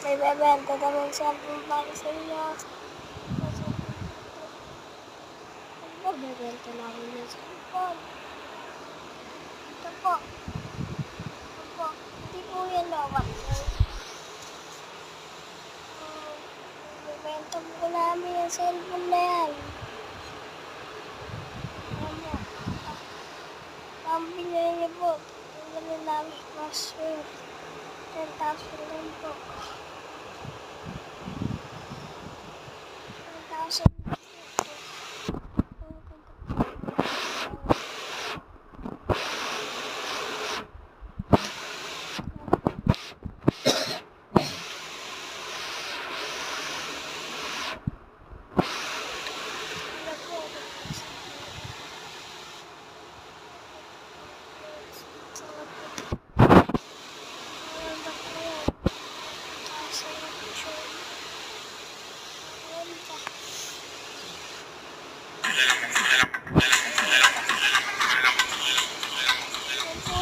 May bebenta naman cellphone para sa inyo. Bebenta namin yung cellphone. Ito po. Ito po. Hindi po yan lawat. Bebenta po namin yung cellphone na yan. Ano? Pambili niyo po. Pambili namin password. 10,000 lang po. 10,000.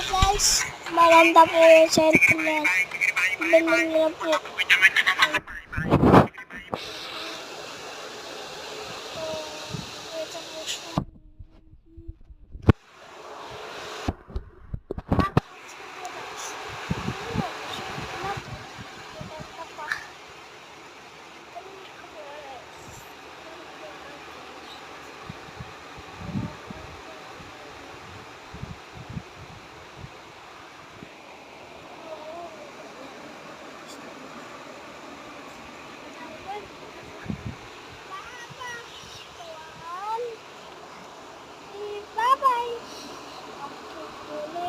Guys, maganda po yung cellphone yan. Bilhin nyo po.